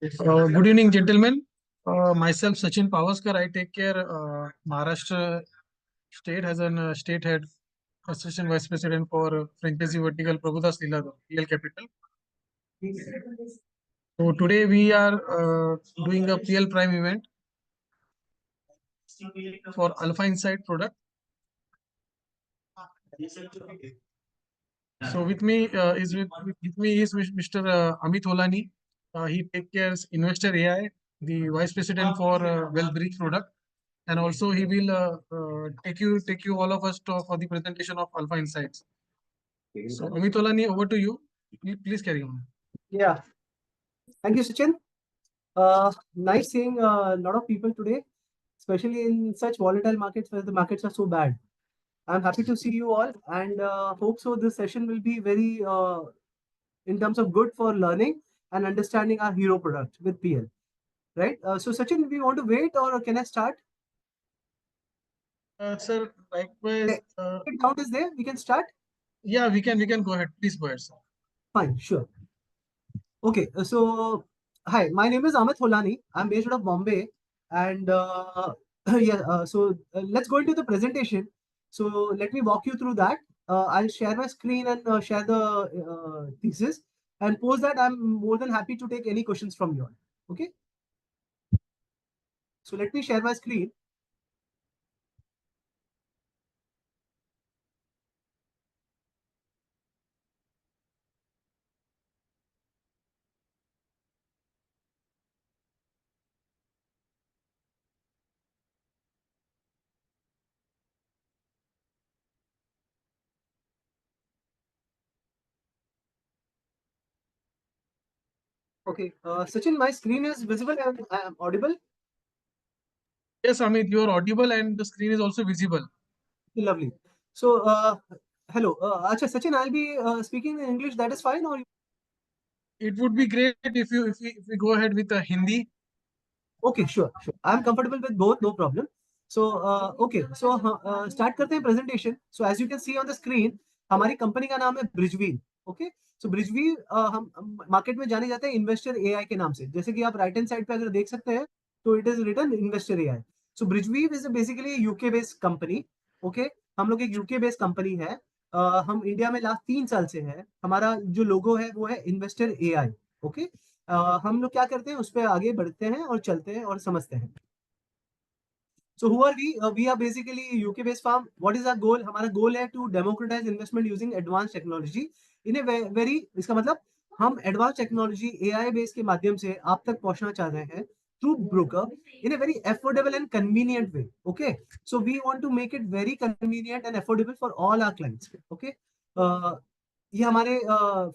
Good evening, gentlemen. Myself, Sachin Pavaskar. I take care Maharashtra State as an state head, assistant vice president for franchisee vertical Prabhudas Leela, PL Capital. So today we are doing a PL Prime event for Alpha Insight product. So with me is Mr. Amit Holani. He take cares Investor AI, the vice president for WealthBridge product, and also he will take you all of us for the presentation of Alpha Insights. So Amit Holani, over to you. Please carry on. Yeah, thank you, Sachin. Nice seeing a lot of people today, especially in such volatile markets where the markets are so bad. I'm happy to see you all, and hope so. This session will be very, in terms of good for learning and understanding our hero product with PL. Right. So, Sachin, do you want to wait or can I start? Sir, likewise. Count is there. We can start. Yeah, we can go ahead. Please go ahead, sir. Fine, sure. Okay, so hi, my name is Amit Holani. I'm based out of Bombay, and yeah, let's go into the presentation. So let me walk you through that. I'll share my screen and share the thesis, and post that I'm more than happy to take any questions from you all. Okay. So let me share my screen. Okay, Sachin, my screen is visible and I am audible. Yes, Amit, you are audible and the screen is also visible. Lovely. So, hello. Acha, Sachin, I'll be speaking in English. That is fine, or It would be great if we go ahead with Hindi. okay, sure. I'm comfortable with both, no problem. So, okay. So, start करते हैं presentation. So, as you can see on the screen, हमारी company का नाम है ब्रिजवील. Okay, सो ब्रिजवील हम market में जाने जाते हैं इन्वेस्टर एआई के नाम से. जैसे कि आप राइट हैंड साइड पे अगर देख सकते हैं, तो it is written investor AI. So Bridgeweave is basically UK based company. Okay, हम लोग एक यूके बेस्ड कंपनी है. हम इंडिया में लास्ट 3 साल से है. हमारा जो लोगो है वो है इन्वेस्टर एआई. ओके, हम लोग क्या करते हैं उस पर आगे बढ़ते हैं और चलते हैं और समझते हैं. So who are we? We are basically UK based firm. What is our goal? हमारा goal है to democratize investment using advanced technology in a very इसका मतलब हम advanced technology AI based के माध्यम से आप तक पहुंचना चाह रहे हैं through broker in a very affordable and convenient way. Okay, so we want to make it very convenient and affordable for all our clients. Okay, ये हमारे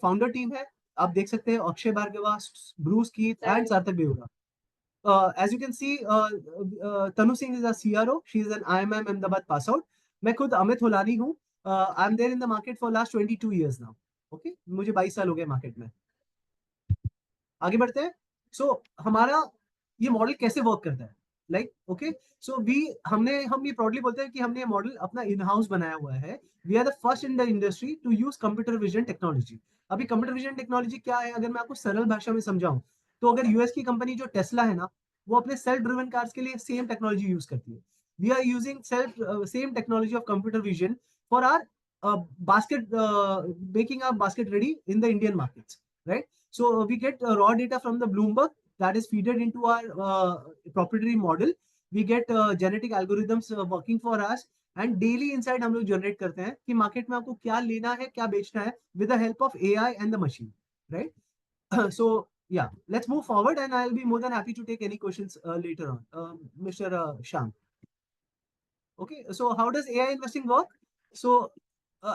फाउंडर टीम है. आप देख सकते हैं Akshay Bhargava, Bruce Keith and सार्थक Behura. As you can see, Tanu Singh is a CRO. She is an IMM Ahmedabad pass out. मैं खुद अमित होलानी हूँ. I am there in the market for last 22 years now. Okay, मुझे 22 साल हो गए मार्केट में. आगे बढ़ते हैं. सो हमारा ये मॉडल कैसे वर्क करता है. लाइक ओके, सो हम ये प्राउडली बोलते हैं कि हमने ये मॉडल अपना इन हाउस बनाया हुआ है. We are the first in the industry to use computer vision technology. अभी कंप्यूटर विजन टेक्नोलॉजी क्या है, अगर मैं आपको सरल भाषा में समझाऊं, तो अगर यूएस की कंपनी जो टेस्ला है ना, वो अपने सेल्फ ड्रिवन कार्स के लिए सेम टेक्नोलॉजी यूज करती है. We are using same technology of computer vision for our basket making our basket ready in the Indian markets, right? So we get raw data from the Bloomberg that is feeded into our proprietary model. We get genetic algorithms working for us, and daily insight हम लोग generate करते हैं कि market में आपको क्या लेना है, क्या बेचना है, with the help of AI and the machine, right? So yeah, let's move forward, and I'll be more than happy to take any questions later on. Mr. Sham. Okay, so how does AI investing work? So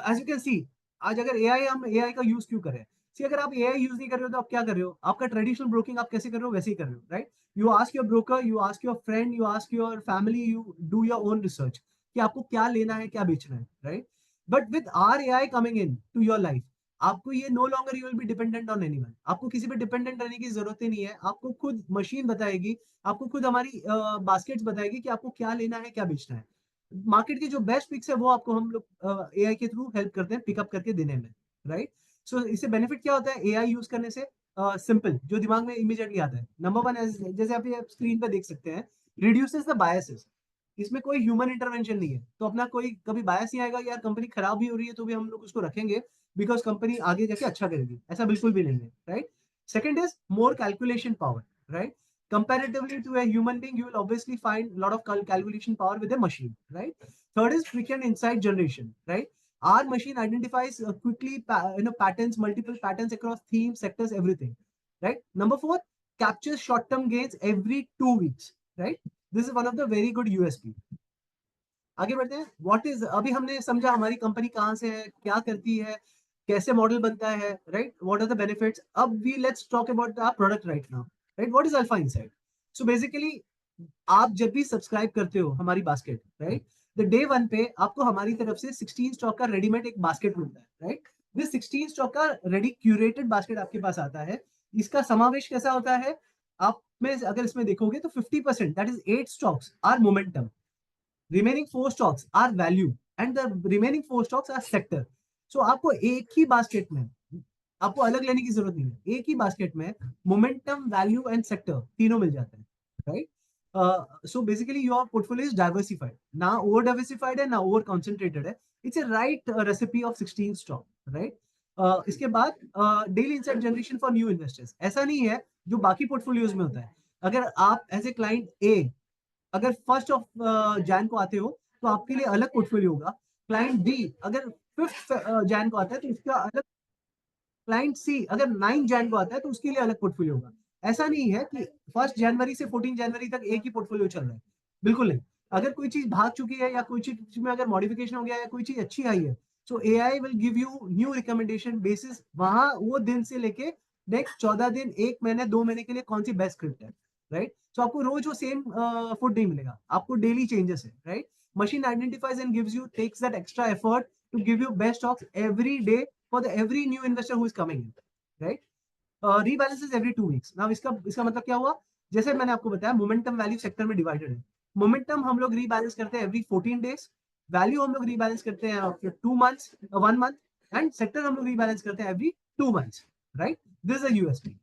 as you can see, आज अगर हम AI का use क्यों करें. सी अगर आप AI use नहीं कर रहे हो तो आप क्या कर रहे हो. आपका ट्रेडिशनल ब्रोकिंग आप कैसे कर रहे हो वैसे ही कर रहे हो, right. You ask your broker, you ask your friend, you ask your family, you do your own research कि आपको क्या लेना है, क्या बेचना है, right. But with our AI coming in to your life, आपको ये no longer you will be dependent on anyone. आपको किसी पे डिपेंडेंट रहने की जरूरत ही नहीं है. आपको खुद मशीन बताएगी, आपको खुद हमारी बास्केट्स बताएगी कि आपको क्या लेना है, क्या बेचना है. मार्केट की जो बेस्ट पिक्स है वो आपको हम लोग एआई के थ्रू हेल्प करते हैं पिकअप करके देने में, राइट. सो इससे बेनिफिट क्या होता है एआई यूज करने से. सिंपल जो दिमाग में इमीडिएटली आता है, नंबर वन, जैसे आप ये स्क्रीन पे देख सकते हैं, रिड्यूसेस द बायसेस। इसमें कोई ह्यूमन इंटरवेंशन नहीं है, तो अपना कोई कभी बायस नहीं आएगा, यार कंपनी खराब भी हो रही है तो भी हम लोग उसको रखेंगे बिकॉज कंपनी आगे जाके अच्छा करेगी, ऐसा बिल्कुल भी नहीं है, right. Second is more calculation power, right. Comparatively to a human being, you will obviously find a lot of calculation power with a machine, right? Third is frequent insight generation, right? Our machine identifies quickly, patterns, multiple patterns across themes, sectors, everything, right? Number four, captures short-term gains every 2 weeks, right? This is one of the very good USP. आगे बढ़ते हैं। What is, अभी हमने समझा हमारी company कहाँ से है, क्या करती है, कैसे मॉडल बनता है, right, what are the benefits. अब we let's talk about the product right now, right. What is Alpha Insight? So basically आप जब भी सब्सक्राइब करते हो हमारी basket, right, the day one पे आपको हमारी तरफ से 16 स्टॉक का रेडीमेड एक बास्केट मिलता है, राइट। दिस 16 स्टॉक का रेडी क्यूरेटेड बास्केट आपके पास आता है। इसका समावेश कैसा होता है, आप में अगर इसमें देखोगे तो 50%, that is 8 stocks are momentum, remaining 4 stocks are value and the remaining 4 stocks are sector. So आपको एक ही बास्केट में, आपको अलग लेने की जरूरत नहीं है, एक ही बास्केट में मोमेंटम, वैल्यू एंड सेक्टर तीनों मिल जाते हैं, right. So basically your portfolio is diversified, ना ओवर डाइवर्सिफाइड है ना ओवर कॉन्सेंट्रेटेड है, it's a right recipe of 16 stock, right. इसके बाद daily insight generation for new investors, ऐसा नहीं है जो बाकी पोर्टफोलियोज में होता है। अगर आप एज ए क्लाइंट ए अगर 1st ऑफ जैन को आते हो तो आपके लिए अलग पोर्टफोलियो होगा। क्लाइंट बी अगर 5th जैन को आता है तो उसका अलग, क्लाइंट सी अगर 9 जैन को आता है तो उसके लिए अलग पोर्टफोलियो होगा। ऐसा नहीं है कि 1 जनवरी से 14 जनवरी तक एक ही पोर्टफोलियो चल रहा है, बिल्कुल नहीं। अगर कोई चीज भाग चुकी है या कोई चीज में अगर मॉडिफिकेशन हो गया या कोई चीज अच्छी आई है, सो AI will give you new recommendation basis वहां वो दिन से लेके नेक्स्ट 14 दिन, 1 महीने, 2 महीने के लिए कौन सी बेस्ट स्क्रिप्ट है, राइट। सो आपको रोज वो सेम फुड नहीं मिलेगा, आपको डेली चेंजेस है, right. Machine identifies and gives you, takes that extra effort to give you best stocks every day for the every new investor who is coming in, right? Rebalances every 2 weeks. Now इसका मतलब क्या हुआ, जैसे मैंने आपको बताया momentum value sector में divided है। मोमेंटम हम लोग रीबैलेंस करते हैं एवरी 14 डेज, वैल्यू हम लोग रीबैलेंस करते हैं after 2 months, 1 month, and sector हम लोग रीबैलेंस करते हैं every 2 months, right. This is USP.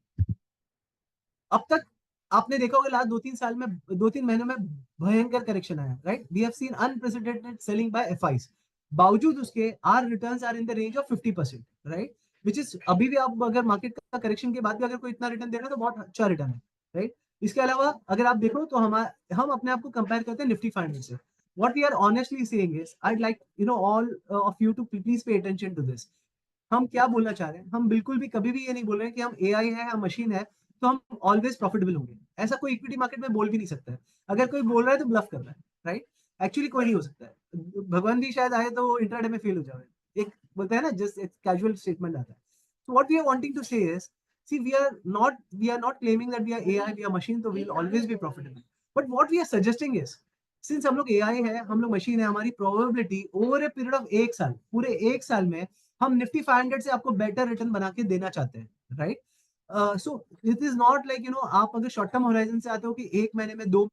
अब तक आपने देखा होगा लास्ट 2-3 साल में, 2-3 महीनों में भयंकर करेक्शन आया, right. We have seen unprecedented selling by FIs, बावजूद उसके our returns are in the range of 50%, right, which is अभी भी आप अगर मार्केट का करेक्शन के बाद भी अगर कोई इतना रिटर्न दे रहा है तो बहुत अच्छा रिटर्न है, राइट। इसके अलावा अगर आप देखो तो हम अपने आप को कंपेयर करते हैं निफ्टी 500 से। What we are honestly saying is, I like all of you to please pay attention to this. हम क्या बोलना चाह रहे हैं, हम बिल्कुल भी कभी भी ये नहीं बोल रहे हैं कि हम एआई है, हम मशीन है तो हम ऑलवेज प्रॉफिटेबल होंगे। ऐसा कोई इक्विटी मार्केट में बोल भी नहीं सकता है। अगर कोई बोल रहा है तो ब्लफ कर रहा है, राइट। एक्चुअली कोई नहीं हो सकता है, भगवान भी शायद आए तो इंट्राडे में फेल हो जाए, एक बोलते हैं ना, जस्ट एक कैजुअल स्टेटमेंट आता है। So what we are wanting to say is, see we are not claiming that we are AI, we are machine, so we'll always be profitable. But what we are suggesting is, since हम लोग AI है, हम लोग machine है, हमारी probability over a period of 1 साल, पूरे 1 साल में हम निफ्टी 500 से आपको बेटर रिटर्न बना के देना चाहते हैं, right. So it is not like आप अगर शॉर्ट टर्म होराइजन से आते हो कि 1 महीने में 2,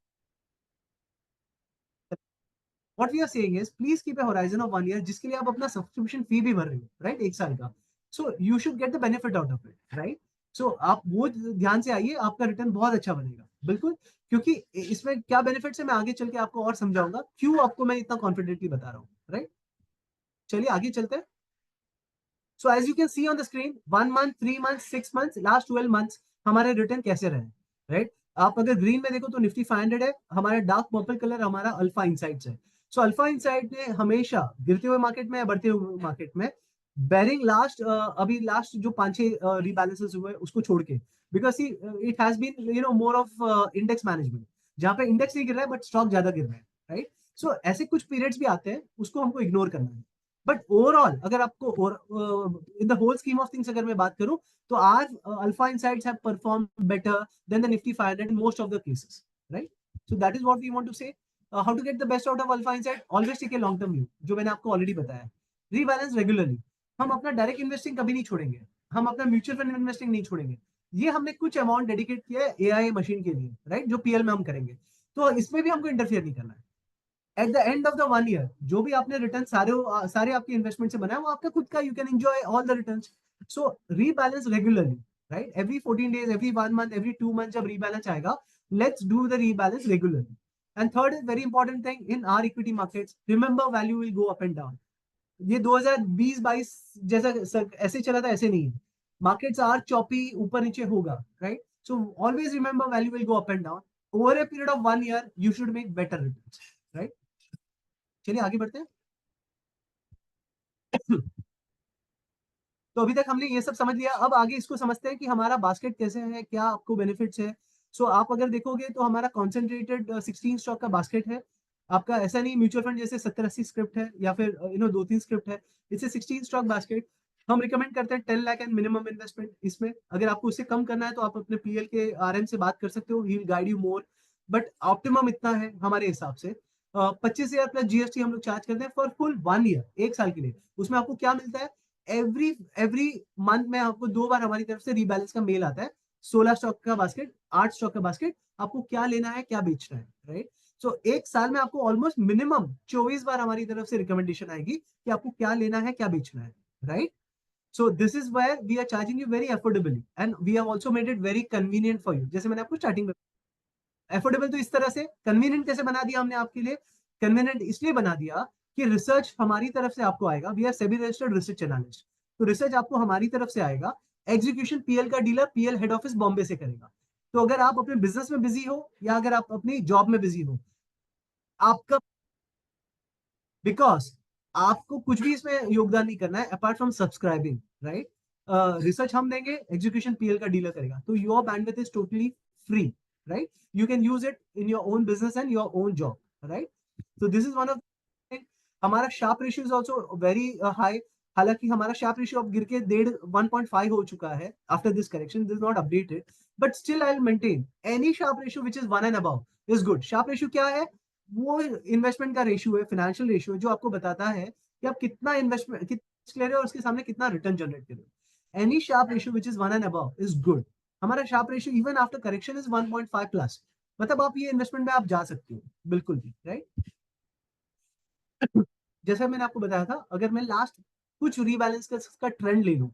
what we are saying is please keep a horizon of 1 year जिसके लिए आप अपना सब्सक्रिप्शन फी भी भर रहे हो, राइट, 1 साल का। So you should get the benefit out of it, right. So आप वो ध्यान से आइए, आपका रिटर्न बहुत अच्छा बनेगा, बिल्कुल। क्योंकि इसमें क्या बेनिफिट्स है मैं आगे चल के आपको और समझाऊंगा क्यों आपको मैं इतना कॉन्फिडेंटली बता रहा हूँ, राइट। चलिए आगे चलते हैं। So as you can see on the screen, 1 month, 3 month, 6 month, last 12 months हमारे रिटर्न कैसे रहे, राइट। आप अगर ग्रीन में देखो तो निफ्टी 500 है, हमारा डार्क पर्पल कलर हमारा अल्फा इनसाइट्स है। सो अल्फा इनसाइट ने हमेशा गिरते हुए मार्केट में या बढ़ते हुए मार्केट में, बैरिंग लास्ट अभी लास्ट जो 5-6 रीबैलेंसेस हुए उसको छोड़ के, because it has been more of index management, जहां पे इंडेक्स नहीं गिर रहा है बट स्टॉक ज्यादा गिर रहा है, राइट। सो ऐसे कुछ पीरियड्स भी आते हैं, उसको हमको इग्नोर करना है। बट ओवरऑल अगर आपको in the whole scheme of things अगर मैं बात करूं तो आज Alpha Insights have perform better than the Nifty 500 in most of the cases, right. So that is what we want to say. How to get the best out of Alpha Insight, always take a long term view, जो मैंने आपको already बताया। Rebalance regularly, हम अपना direct investing कभी नहीं छोड़ेंगे, हम अपना म्यूचुअल फंड इन्वेस्टिंग नहीं छोड़ेंगे। ये हमने कुछ अमाउंट डेडिकेट किया है एआई मशीन के लिए, राइट, जो पीएल में हम करेंगे, तो इसमें भी हमको इंटरफियर नहीं करना है। At the end of the 1 year जो भी आपने रिटर्न सारे आपके इन्वेस्टमेंट से बनाया वो आपका खुद का, you can enjoy all the returns. So rebalance regularly, right? Every 14 days, every 1 month, every 2 months जब रीबैलेंस आएगा, let's do the rebalance regularly. And third is very important thing in are equity markets, remember value will go up and down. ये 2020-22 जैसा ऐसे चला था ऐसे नहीं है. मार्केट्स आर चॉपी, ऊपर नीचे होगा, right? So always remember value will go up and down. Over a period of 1 year you should make better returns, right? चलिए आगे बढ़ते हैं. तो अभी तक हमने ये सब समझ लिया. अब आगे इसको समझते हैं कि हमारा बास्केट कैसे है, क्या आपको बेनिफिट्स है. सो आप अगर देखोगे तो हमारा कॉन्सेंट्रेटेड 16 स्टॉक का बास्केट है. आपका ऐसा नहीं म्यूचुअल फंड जैसे 70-80 स्क्रिप्ट है या फिर 2-3 स्क्रिप्ट है. इसे 16 स्टॉक बास्केट. हम रिकमेंड करते हैं 10 लाख एंड मिनिमम इन्वेस्टमेंट इसमें. अगर आपको उससे कम करना है तो आप अपने पीएल के आरएम से बात कर सकते हो, ही will guide you more. But optimum इतना है हमारे हिसाब से. 25,000 प्लस जीएसटी हम लोग चार्ज करते हैं फॉर फुल 1 year, एक साल के लिए. उसमें आपको क्या मिलता है, एवरी एवरी मंथ में आपको 2 बार हमारी तरफ से रीबैलेंस का मेल आता है. 16 स्टॉक का बास्केट, 8 स्टॉक का बास्केट, आपको क्या लेना है, क्या बेचना है, राइट? सो एक साल में आपको ऑलमोस्ट मिनिमम 24 बार हमारी तरफ से रिकमेंडेशन आएगी कि आपको क्या लेना है, क्या बेचना है, right? So this is where we are charging you very affordably and we have also made it very convenient for you. जैसे मैंने आपको स्टार्टिंग में अफोर्डेबल तो इस तरह से, कन्वीनियंट कैसे बना दिया हमने आपके लिए? कन्वीनियंट इसलिए बना दिया कि रिसर्च हमारी तरफ से आपको आएगा. We are SEBI registered research analyst. तो रिसर्च आपको हमारी तरफ से आएगा. एग्जीक्यूशन पीएल का dealer PL head office Bombay से करेगा. तो अगर आप अपने बिजनेस में बिजी हो या अगर आप अपनी जॉब में बिजी हो, आपका बिकॉज आपको कुछ भी इसमें योगदान नहीं करना है apart from subscribing, right? Research हम देंगे, एग्जीक्यूशन पीएल का डीलर करेगा. तो your bandwidth is totally free, right? You can use it in your own business and your own job, right? तो दिस इज वन ऑफ. हमारा Sharpe ratio is also very high. हालांकि हमारा Sharpe ratio अब गिर के 1.5 हो चुका है after this correction. This not updated but still I will maintain any Sharpe ratio which is 1 and above is good. Sharpe ratio क्या है? वो इन्वेस्टमेंट का रेशियो है, फाइनेंशियल रेशियो, जो आपको बताता है कि आप कितना इन्वेस्टमेंट ले रहे हो और उसके सामने कितना रिटर्न जनरेट कर रहे हो. Any Sharpe ratio which is 1 and above is good. हमारा Sharpe ratio even after correction is 1.5 plus. मतलब आप ये इन्वेस्टमेंट में आप जा सकते हो बिल्कुल भी, राइट? जैसा मैंने आपको बताया था, अगर मैं लास्ट कुछ रीबैलेंस का ट्रेंड ले लूं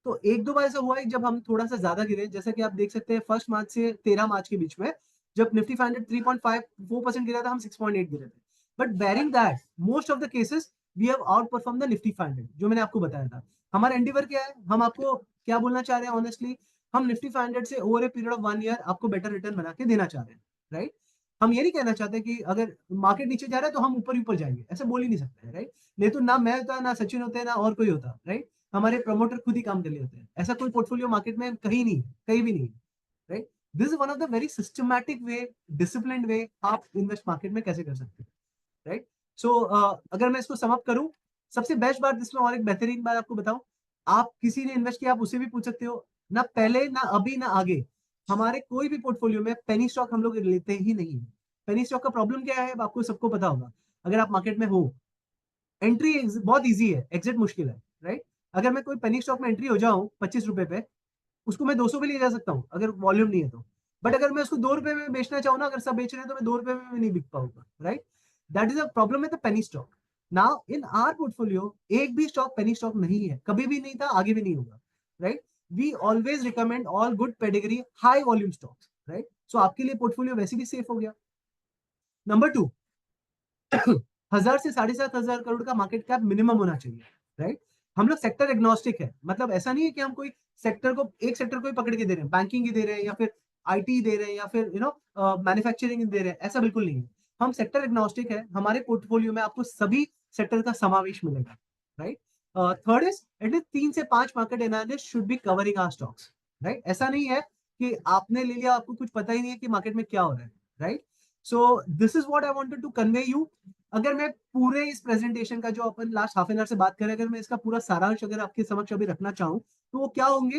तो एक दो बार ऐसा हुआ है जब हम थोड़ा सा ज्यादा गिरे. जैसा कि आप देख सकते हैं 1 मार्च से 13 मार्च के बीच में जब निफ्टी 500 3.54% गिरा था, हम 6.8 गिरे थे. But bearing that most of the cases we have outperform the Nifty 500, जो मैंने आपको बताया था. हमारा एंडिवर क्या है, हम आपको क्या बोलना चाह रहे हैं ऑनेस्टली, हम निफ्टी 500 से over a period of 1 year आपको बेटर रिटर्न बना के देना चाह रहे हैं, राइट? हम ये नहीं कहना चाहते कि अगर मार्केट नीचे जा रहा है तो हम ऊपर ऊपर जाएंगे, ऐसा बोल ही नहीं सकते, राइट? नहीं तो ना मैं होता, ना सचिन होते, ना और कोई होता, राइट? हमारे प्रमोटर खुद ही काम कर लिए होते हैं. ऐसा कोई पोर्टफोलियो मार्केट में कहीं नहीं, कहीं भी नहीं, right? This is one of the very systematic way, disciplined way आप इन्वेस्ट मार्केट में कैसे कर सकते हैं, राइट? सो अगर मैं इसको समअप करूं, सबसे बेस्ट बात इसमें और एक बेहतरीन बात आपको बताऊं, आप किसी ने इन्वेस्ट किया आप उसे भी पूछ सकते हो. ना पहले, ना अभी, ना आगे हमारे कोई भी पोर्टफोलियो में पेनी स्टॉक हम लोग लेते ही नहीं है. पेनी स्टॉक का प्रॉब्लम क्या है आपको सबको पता होगा. अगर आप मार्केट में हो, एंट्री बहुत इजी है, एग्जिट मुश्किल है, राइट? अगर मैं कोई पेनी स्टॉक में एंट्री हो जाऊं 25 रुपए पे, उसको मैं 200 पे ले जा सकता हूँ अगर वॉल्यूम नहीं है तो. बट अगर मैं उसको 2 रुपए में बेचना चाहूँ ना, अगर सब बेच रहे हैं तो मैं 2 रुपए में भी नहीं बिक पाऊंगा, right? That is a problem with the penny stock. Now in our portfolio एक भी स्टॉक पेनी स्टॉक नहीं है, कभी भी नहीं था, आगे भी नहीं होगा, right? We always recommend all good pedigree high volume stocks, right? So आपके लिए पोर्टफोलियो वैसे भी सेफ हो गया. नंबर 2, 1,000 से 7,500 करोड़ का मार्केट कैप मिनिमम होना चाहिए, राइट? हम लोग सेक्टर एग्नोस्टिक है, मतलब ऐसा नहीं है कि हम कोई सेक्टर को, एक सेक्टर को ही पकड़ के दे रहे हैं, बैंकिंग ही दे रहे हैं या फिर आईटी दे रहे हैं या फिर मैन्युफैक्चरिंग दे रहे हैं, ऐसा बिल्कुल नहीं है. हम सेक्टर एग्नोस्टिक है. हमारे पोर्टफोलियो में आपको सभी सेक्टर का समावेश मिलेगा, राइट? थर्ड इज एटलीस्ट 3 से 5 market analyst should be covering our stocks, right? ऐसा नहीं है कि आपने ले लिया, आपको कुछ पता ही नहीं है कि मार्केट में क्या हो रहा है, right? So this is what I wanted to convey you. अगर मैं पूरे इस प्रेजेंटेशन का जो अपन लास्ट हाफ एन आवर से बात करें, अगर मैं इसका पूरा सारांश अगर आपके समक्ष अभी रखना चाहूँ तो वो क्या होंगे?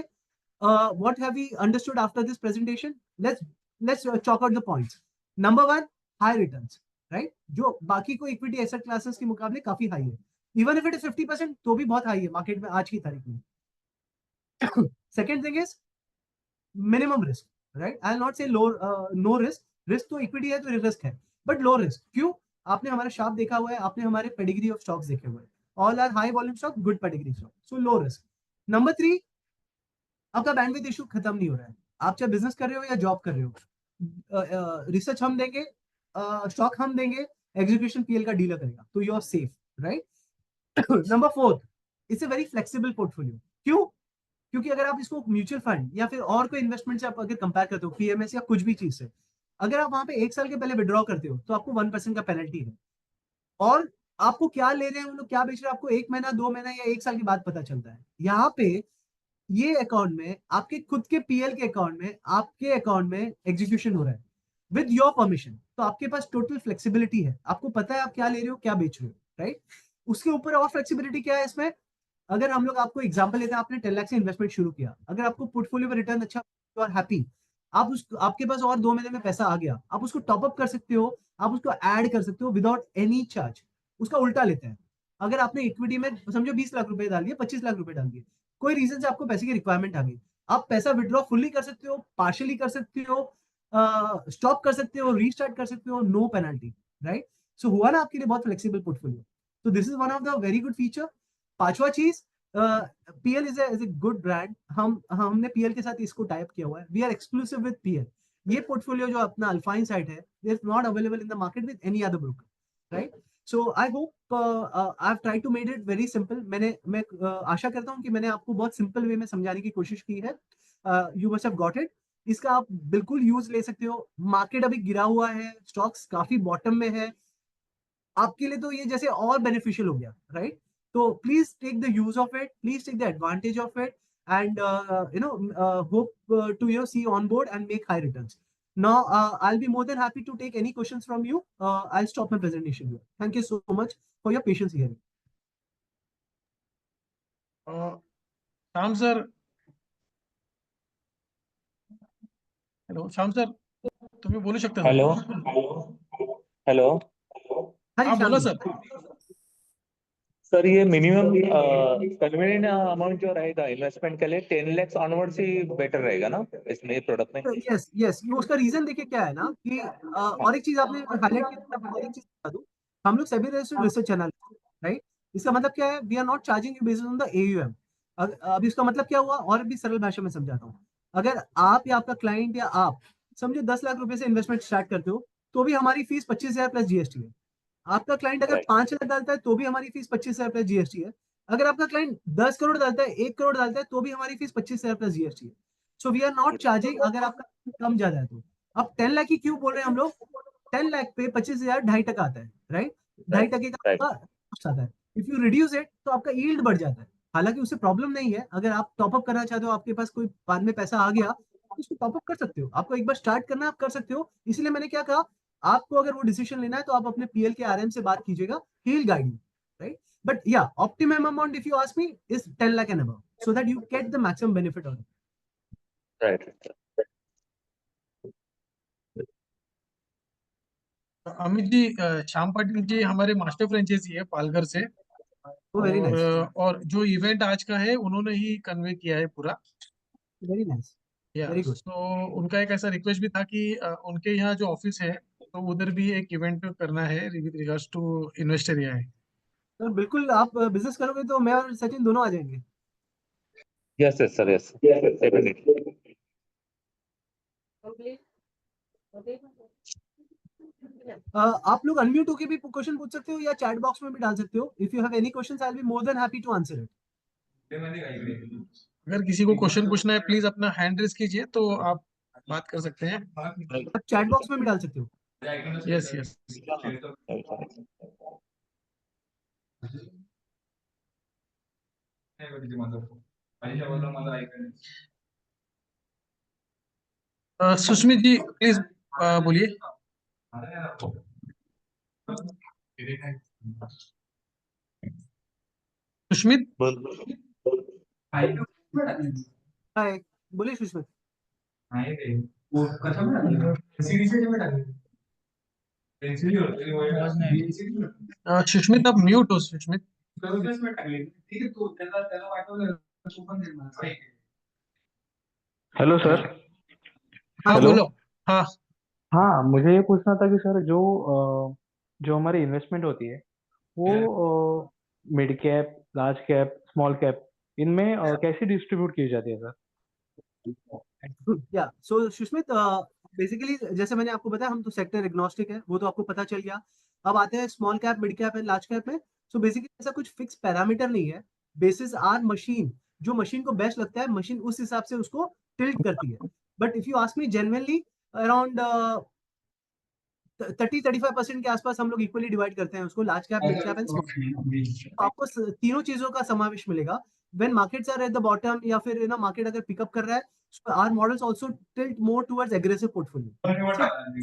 What have we understood after this presentation? Let's chalk out the points. Number 1, high returns, right? जो बाकी कोई इक्विटी एसेट क्लासेस के मुकाबले काफी हाई है. इवन इफ इट इज 50% तो भी बहुत हाई है मार्केट में आज की तारीख में. Second thing is minimum risk, right? I will not से लो, नो रिस्क. रिस्क तो इक्विटी है तो रिस्क है, बट लो रिस्क. क्यों? आपने हमारा शार्प देखा हुआ है, आपने हमारे पेडिग्री ऑफ स्टॉक्स देखे हुए हैं. All are high volume stock, good pedigree stock, so low risk. Number 3, आपका बैंडविड्थ इशू खत्म नहीं हो रहा है। आप चाहे बिजनेस कर रहे हो या जॉब कर रहे हो, रिसर्च हम देंगे, स्टॉक हम देंगे, एग्जीक्यूशन पीएल का डीलर करेगा, तो you are safe, right. Number fourth, it's a very flexible portfolio. क्यों? क्योंकि अगर आप इसको म्यूचुअल फंड या फिर और कोई इन्वेस्टमेंट से आप अगर कंपेयर करते हो, पीएमएस या कुछ भी चीज से, अगर आप वहां पे 1 साल के पहले विड्रॉ करते हो तो आपको 1% का पेनल्टी है। और आपको क्या ले रहे हैं, उन लोग क्या बेच रहे हैं, आपको 1 महीना 2 महीना या 1 साल के बाद पता चलता है। यहाँ पे ये अकाउंट में, आपके खुद के पीएल के अकाउंट में, आपके अकाउंट में एग्जीक्यूशन हो रहा है विद योर परमिशन। तो आपके पास टोटल फ्लेक्सिबिलिटी है, आपको पता है आप क्या ले रहे हो, क्या बेच रहे हो, राइट। उसके ऊपर और फ्लेक्सिबिलिटी क्या है इसमें? अगर हम लोग आपको एग्जांपल लेते हैं, आपने 10 लाख से इन्वेस्टमेंट शुरू किया, अगर आपको पोर्टफोलियो में रिटर्न अच्छा, यू आर हैप्पी, आप उस आपके पास और 2 महीने में पैसा आ गया, आप उसको टॉप अप कर सकते हो, आप उसको ऐड कर सकते हो विदाउट एनी चार्ज। उसका उल्टा लेते हैं, अगर आपने इक्विटी में समझो 20 लाख रुपए डाल दिए, 25 लाख रुपए डाल दिए, कोई रीजन से आपको पैसे की रिक्वायरमेंट आ गई, आप पैसा विड्रॉ फुल्ली कर सकते हो, पार्शियली कर सकते हो, स्टॉप कर सकते हो, रीस्टार्ट कर सकते हो, नो पेनल्टी, राइट। सो हुआ ना आपके लिए बहुत फ्लेक्सिबल पोर्टफोलियो। तो this is one of the very good feature. पांचवा चीज, PL is a good brand. हमने पीएल के साथ इसको टाइप किया हुआ है, we are exclusive with PL. ये पोर्टफोलियो जो अपना अल्फाइन साइट है, is not available in the market with any other broker, right. So I hope I have tried to made it very simple. मैं आशा करता हूँ कि मैंने आपको बहुत सिंपल वे में समझाने की कोशिश की है। You must have got it. इसका आप बिल्कुल यूज ले सकते हो। मार्केट अभी गिरा हुआ है, स्टॉक्स काफी बॉटम में है, आपके लिए तो ये जैसे और बेनिफिशियल हो गया, राइट। तो please take the use of it, please take the advantage of it, and hope to see on board and make high returns. Now, I'll be more than happy to take any questions from you. I'll stop my presentation here. Thank you so much for your patience here. Shyam sir, hello Shyam sir, तुम्ही बोलू शकता hello sir. Hello हाँ जी, हाँ श्याम बोला जी। Sir. Sir, ये minimum convenient amount जो रहेगा investment के लिए 10 लाख ऑनवर्ड्स ही बेटर रहेगा ना इसमें, प्रोडक्ट में? यस यस, ये उसका रीजन देखिए क्या है ना कि और एक चीज आपने हाईलाइट किया, और एक चीज बता दूं, हम लोग सभी रिसर्च एनालिस्ट, राइट। इसका मतलब क्या है? We are not charging you based on the AUM. अब इसका मतलब क्या हुआ, और भी सरल भाषा में समझाता हूँ। अगर आप या आपका क्लाइंट या आप समझो 10 लाख रुपए से इन्वेस्टमेंट स्टार्ट करते हो, तो भी हमारी फीस 25,000 प्लस जीएसटी है। आपका क्लाइंट अगर राइट 5 लाख डालता है तो भी हमारी फीस 25,000 प्लस जीएसटी है। अगर आपका क्लाइंट 10 करोड़ डालता है, 1 करोड़ डालता है, तो भी हमारी फीस 25,000 प्लस जीएसटी है। So we are not good. Charging अगर आपका कम ज्यादा है तो। अब 10 लाख की क्यों बोल रहे हैं हम लोग? 10 लाख पे 25,000 2.5% आता है, राइट। ढाई राइट टके का राइट आपका cost आता है। इफ यू रिड्यूस इट तो आपका यील्ड बढ़ जाता है। हालांकि उससे प्रॉब्लम नहीं है, अगर आप टॉपअप करना चाहते हो, आपके पास कोई बाद में पैसा आ गया, आप उसको टॉपअप कर सकते हो। आपको एक बार स्टार्ट करना है, आप कर सकते हो। इसलिए मैंने क्या कहा, आपको अगर वो डिसीजन लेना है तो आप अपने पीएल के आरएम से बात कीजिएगा, he will guide you, right. But yeah optimum amount if you ask me is 10 lakh and above, so that you get the maximum benefit on it. Right. Amit ji, Shyam Patil ji हमारे मास्टर फ्रेंचाइजी है पालघर से. वो वेरी नाइस, और जो event आज का है उन्होंने ही कन्वे किया है पूरा. वेरी नाइस, या वेरी गुड। तो उनका एक ऐसा रिक्वेस्ट भी था कि उनके यहाँ जो ऑफिस है तो उधर भी एक इवेंट करना है with regards to investor AI. तो बिल्कुल, आप बिजनेस करोगे तो मैं और सचिन दोनों आ जाएंगे। Yes yes sir, yes definitely. आप लोग अनम्यूट होके भी क्वेश्चन पूछ सकते हो या चैट बॉक्स में भी डाल सकते हो। If you have any questions, I will be more than happy to answer it. अगर किसी को क्वेश्चन पूछना है प्लीज अपना हैंड रेज कीजिए तो आप बात कर सकते हैं. आप चैट बॉक्स में भी डाल सकते हो। Yes yes. Sushmit ji please बोलिए. सुष्मित. हाय, बोलिए सुष्मित। सुष्मित आप म्यूट हो सुष्मित. Hello sir. हाँ हाँ सर। हेलो। बोलो. हाँ. हाँ, मुझे ये पूछना था कि सर जो हमारी इन्वेस्टमेंट होती है वो mid cap, large cap, small cap, इनमें कैसे डिस्ट्रीब्यूट की जाती है सर? या सो सुष्मित, बेसिकली जैसे मैंने आपको बताया, हम तो सेक्टर एग्नोस्टिक है, वो तो आपको पता चल गया। अब आते हैं small cap, mid cap and large cap में। सो बेसिकली ऐसा कुछ फिक्स पैरामीटर नहीं है, बेसिस आर मशीन, जो मशीन को बेस्ट लगता है मशीन उस हिसाब से उसको टिल्ट करती है। But if you ask me genuinely, around 30-35% के आसपास हम लोग इक्वली डिवाइड करते हैं उसको, large cap, mid cap and small. तो आपको तीनों चीजों का समावेश मिलेगा। When markets are at the bottom, या फिर ना मार्केट अगर पिकअप कर रहा है, our models also tilt more towards aggressive portfolio.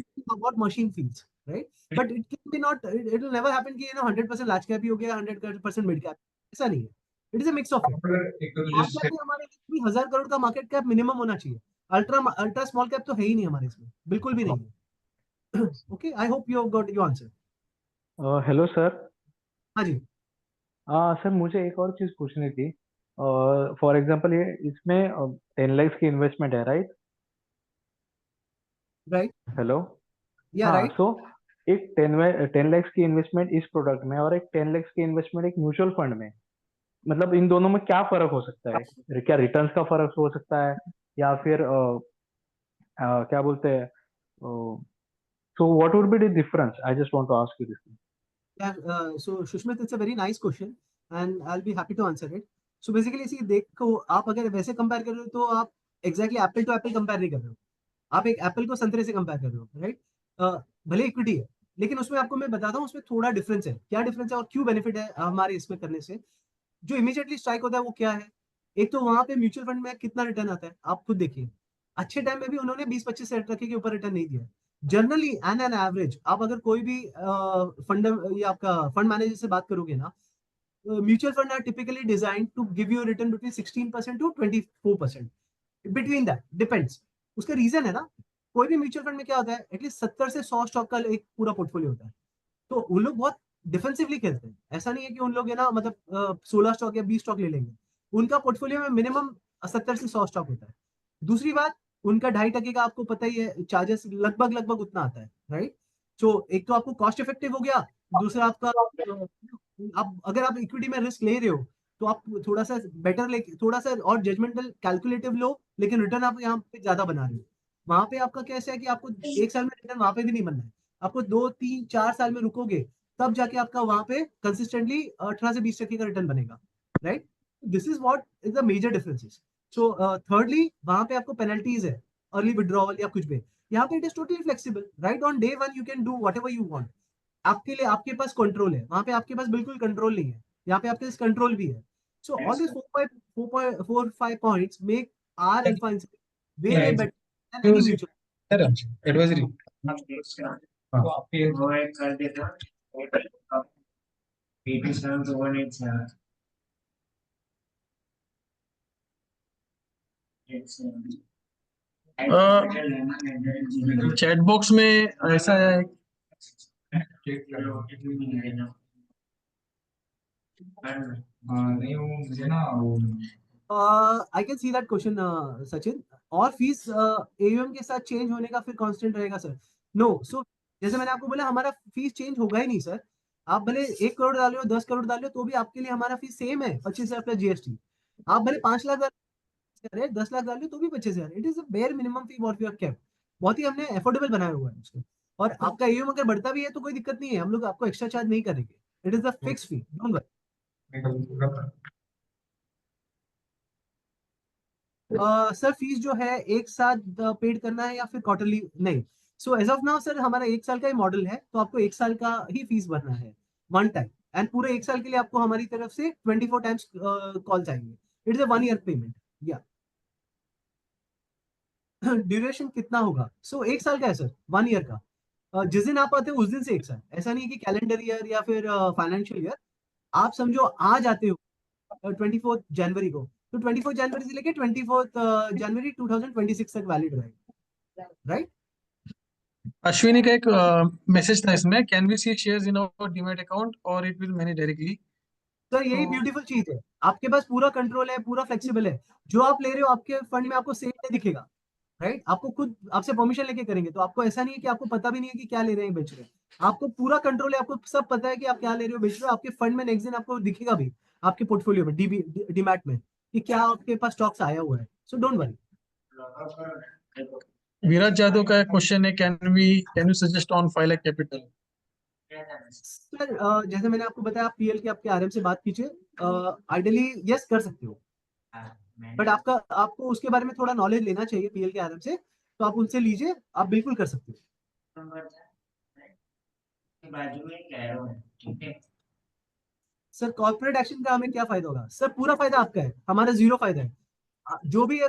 So what machine feels, right? But it can be not, it will never happen कि 100% लार्ज कैप ही हो गया, 100% मिड कैप, ऐसा नहीं है। It is a mix of it. Large cap में हमारे लिए 1000 करोड़ का मार्केट कैप मिनिमम होना चाहिए। अल्ट्रा अल्ट्रा स्मॉल कैप तो है ही नहीं हमारे इसमें, बिल्कुल भी नहीं है। Okay, I hope you got your answer. Hello sir. हाँ जी। सर मुझे एक और चीज़ पूछनी थी। फॉर एग्जांपल ये इसमें 10 लाख की इन्वेस्टमेंट है, राइट? राइट। हेलो। या हाँ, राइट। सो एक 10 लाख की इन्वेस्टमेंट इस प्रोडक्ट में और एक 10 लाख की इन्वेस्टमेंट एक म्यूचुअल फंड में, मतलब इन दोनों में क्या फर्क हो सकता है? क्या रिटर्न्स का फर्क हो सकता है, या फिर क्या बोलते हैं, so what would be the difference? I just want to ask you this. Yeah, so Shushmit, it's a very nice question and I'll be happy to answer it. So basically इसी देखो, आप अगर वैसे कंपेयर कर रहे हो तो आप exactly apple to apple compare नहीं कर रहे हो। आप एक एप्पल को संतरे से कंपेयर कर रहे हो, राइट? भले इक्विटी है, लेकिन उसमें आपको मैं बताता हूँ उसमें थोड़ा डिफरेंस है। क्या डिफरेंस है और क्यों बेनिफिट है हमारे इसमें करने से? जो इमीडिएटली स्ट्राइक होता है वो क्या है? एक तो वहां पे म्यूचुअल फंड में कितना रिटर्न आता है आप खुद देखिए। अच्छे टाइम में भी उन्होंने 20-25 सेट रखे के ऊपर रिटर्न नहीं दिया। जनरली एन एन एवरेज, आप अगर कोई भी फंड या आपका फंड मैनेजर से बात करोगे ना, mutual fund are typically design to give you return between 16% to 24%, between that, depends. उसका रीजन है ना, कोई भी म्यूचुअल फंड में क्या होता है, एटलीस्ट 70 से 100 स्टॉक का एक पूरा पोर्टफोलियो होता है। तो उन लोग बहुत डिफेंसिवली खेलते हैं। ऐसा नहीं है कि उन लोग है ना, मतलब 16 स्टॉक या 20 स्टॉक ले लेंगे। उनका पोर्टफोलियो में मिनिमम 70 से 100 स्टॉक होता है। दूसरी बात, उनका 2.5% का आपको पता ही है चार्जेस, लगभग लगभग उतना आता है, राइट? तो एक तो आपको कॉस्ट इफेक्टिव हो गया, दूसरा आपका आप अगर आप इक्विटी में रिस्क ले रहे हो तो आप थोड़ा सा बेटर ले, थोड़ा सा और जजमेंटल कैलकुलेटिव लो, लेकिन रिटर्न आप यहाँ पे ज्यादा बना रहे हो। वहां पे आपका कैसा है कि आपको 1 साल में रिटर्न वहां पे भी नहीं बनना है, आपको 2-3-4 साल में रुकोगे, तब जाके आपका वहां पे कंसिस्टेंटली 18 से 20% का रिटर्न बनेगा, right? This is what is the major differences. So thirdly, वहां पे आपको पेनल्टीज है, अर्ली विड्रॉवल या कुछ भी। यहाँ पे it is totally flexible, right? On day one you can do what ever you want. आपके लिए आपके पास कंट्रोल है, वहां पे आपके पास बिल्कुल कंट्रोल नहीं है, यहाँ पे आपके पास कंट्रोल भी है। So all this 4-5 points make R alpha way way better than any mutual. Advisory. Chat box में ऐसा है, I can see that question, Sachin. और फीस एयूएम के साथ चेंज होने का फिर कांस्टेंट रहेगा सर? नो। सो जैसे मैंने आपको बोला, हमारा फीस चेंज होगा ही नहीं सर। आप भले 1 करोड़ डालो, 10 करोड़ डालो, तो भी आपके लिए हमारा फीस सेम है, 25,000 प्लस जीएसटी। आप भले 5 लाख डालो, 10 लाख डालो, तो भी 25,000। It is a bare minimum fee what we have kept. बहुत ही हमने अफोर्डेबल बनाया हुआ है उसको। और आपका एयूएम अगर बढ़ता भी है तो कोई दिक्कत नहीं है, हम लोग आपको एक्स्ट्रा चार्ज नहीं करेंगे। It is the fix fee, don't worry. Sir fees जो है एक साथ पेड करना है या फिर क्वार्टरली? नहीं। So as of now sir, हमारा 1 साल का ही मॉडल है, तो आपको 1 साल का ही फीस भरना है, वन टाइम। एंड पूरे 1 साल के लिए आपको हमारी तरफ से 24 टाइम्स कॉल आएंगे। It's a 1 year payment. या ड्यूरेशन कितना होगा? सो 1 साल का है सर, 1 ईयर का। जिस दिन आप आते हो उस दिन से 1 साल, ऐसा नहीं है कि कैलेंडर ईयर या फिर फाइनेंशियल ईयर। आप समझो आज आते हो 24 जनवरी को, तो 24 जनवरी से लेके 24 जनवरी 2026 तक वैलिड रहेगा, राइट? अश्विनी का एक मैसेज था इसमें, can we see shares in our demat account और it will manage directly? Sir यही तो ब्यूटीफुल चीज है, आपके पास पूरा कंट्रोल है, पूरा फ्लेक्सिबल है। जो आप ले रहे हो आपके फंड में आपको सेम नहीं दिखेगा, राइट? आपको खुद आपसे परमिशन लेके करेंगे, तो आपको ऐसा नहीं है कि आपको पता भी नहीं है कि क्या ले रहे हैं बेच रहे हैं। आपको पूरा कंट्रोल है, आपको सब पता है कि आप क्या ले रहे हो बेच रहे हो। आपके फंड में नेक्स्ट दिन आपको दिखेगा भी, आपके पोर्टफोलियो में, डीबी डीमैट में, कि क्या आपके पास स्टॉक्स आया हुआ है। So don't worry. Viraj Jadhav का क्वेश्चन है, can you suggest on 5 lakh capital? Sir जैसे मैंने आपको बताया, आप पीएल के आपके आरएम से बात कीजिए। आइडियली यस कर सकते हो, बट आपको उसके बारे में थोड़ा नॉलेज लेना चाहिए पीएल के आरएम से, तो आप उनसे लीजिए, आप बिल्कुल कर सकते हो। सर कॉर्पोरेट एक्शन का हमें क्या फायदा होगा? सर पूरा फायदा आपका है, हमारा जीरो फायदा है। जो भी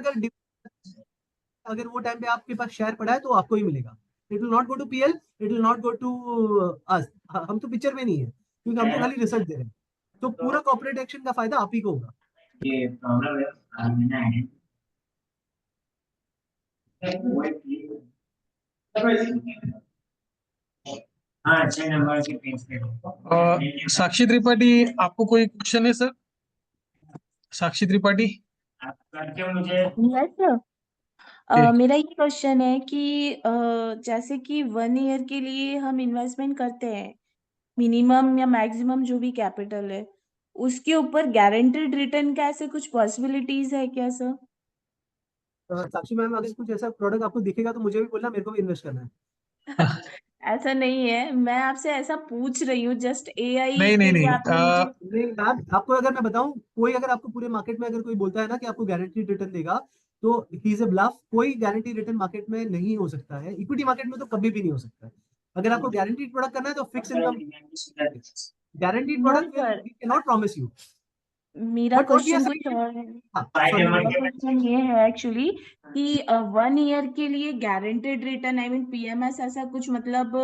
अगर वो टाइम पे आपके पास शेयर पड़ा है तो आपको ही मिलेगा। It will not go to PL, it will not go to us. हम तो पिक्चर में नहीं है, क्योंकि हम तो खाली रिसर्च दे रहे हैं। तो पूरा कॉर्पोरेट एक्शन का फायदा आप ही को होगा। ये प्रॉब्लम है आदमी है। हाँ 6 नंबर के पेज पे। साक्षी त्रिपाठी, आपको कोई क्वेश्चन है सर? साक्षी त्रिपाठी? आप करके मुझे यस सर। Okay. मेरा ये क्वेश्चन है कि जैसे कि 1 ईयर के लिए हम इन्वेस्टमेंट करते हैं, मिनिमम या मैक्सिमम जो भी कैपिटल है, उसके ऊपर गारंटेड रिटर्न का ऐसे कुछ पॉसिबिलिटीज है क्या सर? साक्षी मैम, अगर कुछ ऐसा प्रोडक्ट आपको दिखेगा तो मुझे भी बोलना, मेरे को भी इन्वेस्ट करना है। ऐसा नहीं है, मैं आपसे ऐसा पूछ रही हूँ, जस्ट एआई नहीं के नहीं लिए नहीं, आपने मुझे नहीं मैम, आपको अगर मैं बताऊं, कोई अगर आपको पूरे मार्केट में अगर कोई बोलता है ना कि आपको गारंटीड रिटर्न देगा, तो ही इज अ ब्लफ। कोई गारंटी रिटर्न मार्केट में नहीं हो सकता है, इक्विटी मार्केट में तो कभी भी नहीं हो सकता है। अगर आपको गारंटीड प्रोडक्ट करना है तो fix income guaranteed no product sir, we can not promise you, मेरा but what we are question कुछ सेइंग। और है। हाँ, फाइव सॉरी, नंबर मेरा के क्वेश्चन ये है एक्चुअली कि 1 ईयर के लिए guaranteed return, I mean PMS, ऐसा कुछ मतलब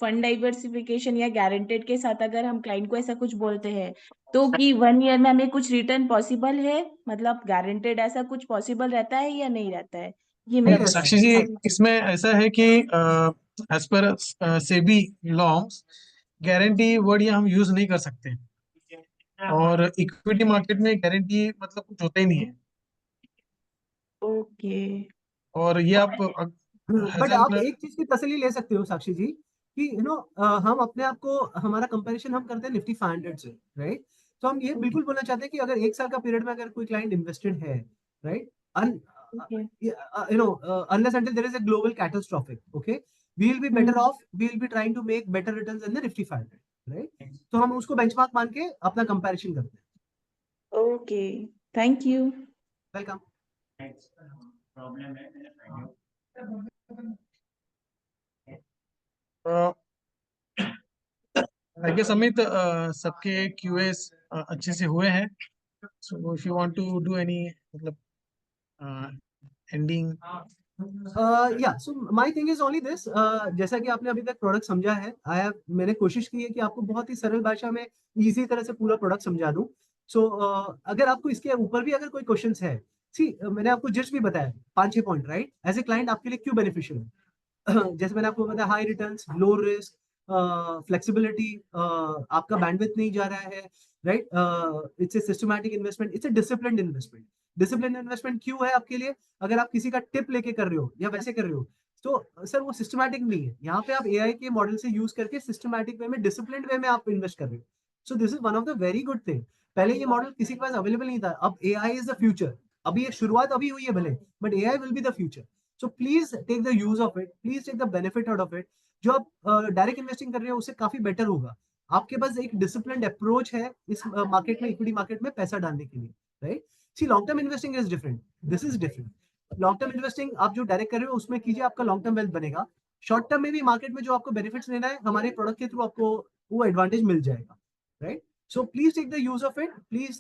फंड डाइवर्सिफिकेशन या गारंटेड के साथ अगर हम क्लाइंट को ऐसा कुछ बोलते हैं, तो कि 1 ईयर में हमें कुछ रिटर्न पॉसिबल है, मतलब गारंटेड ऐसा कुछ पॉसिबल रहता है या नहीं रहता है? ये मेरा नहीं रहता साक्षी क्वेश्चन जी, है। इसमें ऐसा है कि as per SEBI norms, guarantee word ये हम यूज नहीं कर सकते, और इक्विटी मार्केट में गारंटी मतलब कुछ होता ही नहीं है। ओके। और ये आप बट एज आप एन, एक चीज की तसल्ली ले सकते हो साक्षी जी, कि हम अपने आप को, हमारा कंपैरिजन हम करते हैं निफ्टी 500 से, राइट? तो हम ये बिल्कुल बोलना चाहते हैं कि अगर 1 साल का पीरियड में अगर कोई क्लाइंट इन्वेस्टेड है, right, okay. unless until there is a global catastrophe, okay, we will be better off, we will be trying to make better returns than the nifty 500, right? तो हम उसको बेंचमार्क मान के अपना कंपैरिजन करते हैं। Okay, thank you. Welcome. Problem है। I guess Amit, सबके क्यूएस अच्छे से हुए हैं। So if you want to do any मतलब एंडिंग। या so my thing is only this, जैसा कि आपने अभी तक प्रोडक्ट समझा है, मैंने कोशिश की है कि आपको बहुत ही सरल भाषा में इजी तरह से पूरा प्रोडक्ट समझा दूं। सो अगर आपको इसके ऊपर भी अगर कोई क्वेश्चंस है, सी मैंने आपको जस्ट भी बताया 5-6 point, right? As a client आपके लिए क्यों बेनिफिशियल है। जैसे मैंने आपको बताया, high returns, low risk, flexibility, आपका बैंडविड्थ नहीं जा रहा है, right? It's a systematic investment, it's a disciplined investment. Discipline investment क्यों है आपके लिए? अगर आप किसी का टिप लेके कर रहे हो या वैसे कर रहे हो, तो सर वो सिस्टमैटिक नहीं है। यहाँ पे आप एआई के मॉडल से यूज करके सिस्टमैटिक वे में, डिसिप्लिन्ड वे में आप इन्वेस्ट कर रहे हो। सो this is one of the very good thing. पहले ये मॉडल किसी के पास अवेलेबल नहीं था, अब एआई इज द फ्यूचर। अभी ये शुरुआत अभी हुई है भले, but AI will be the future. So please take the use of it, please take the benefit out of it. जो आप डायरेक्ट इन्वेस्टिंग कर रहे हो उससे काफी बेटर होगा। आपके पास एक डिसिप्लिन्ड अप्रोच है इस मार्केट में, इक्विटी मार्केट में पैसा डालने के लिए, right? See long term investing is different, this is different. Long term investing आप जो डायरेक्ट कर रहे हो उसमें कीजिए, आपका लॉन्ग टर्म वेल्थ बनेगा। शॉर्ट टर्म में भी मार्केट में जो आपको बेनिफिट्स लेना है, हमारे प्रोडक्ट के थ्रू आपको वो एडवांटेज मिल जाएगा, right? So please take the use of it. Please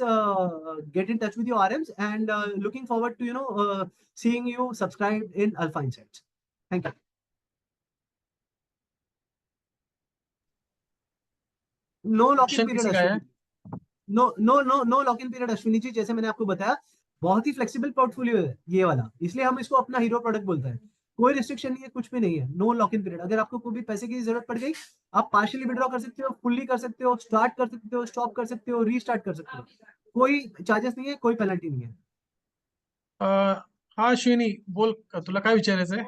get in touch with your RMs, and looking forward to seeing you subscribed in Alpha Insights. Thank you. No lock-in question period, किसी का है? Ashwini. No lock-in period, Ashwini जी। जैसे मैंने आपको बताया, बहुत ही flexible portfolio है ये वाला, इसलिए हम इसको अपना हीरो प्रोडक्ट बोलते हैं। कोई रिस्ट्रिक्शन नहीं है, कुछ भी नहीं है। No lock in period. अगर आपको कोई भी पैसे की जरूरत पड़ गई, आप पार्शियली विड्रॉ कर सकते हो, फुल्ली कर सकते हो, स्टार्ट कर सकते हो, स्टॉप कर सकते हो, रीस्टार्ट कर सकते हो। कोई चार्जेस नहीं है, कोई पेनल्टी नहीं है। हा अश्विनी, बोल, तुला काय विचारायचं आहे?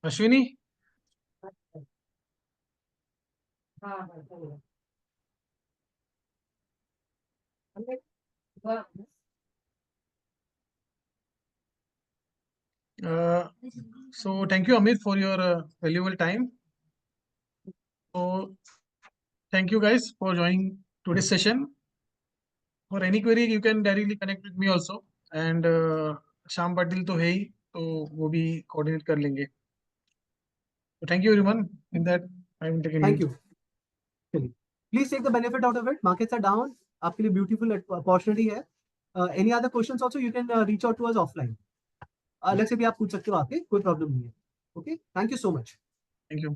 Ashwini? So thank you, Amit, for your valuable time. So thank you guys for joining today's session. For any query, you can directly connect with me also. And Sham Patil तो है ही, तो वो भी coordinate कर लेंगे. So thank you everyone. In that, I will take a Thank leave. you. Please take the benefit out of it. Markets are down. आपके लिए beautiful opportunity है. Any other questions also you can reach out to us offline. अलग से भी आप पूछ सकते हो आके, कोई problem नहीं है. Okay. Thank you so much. Thank you.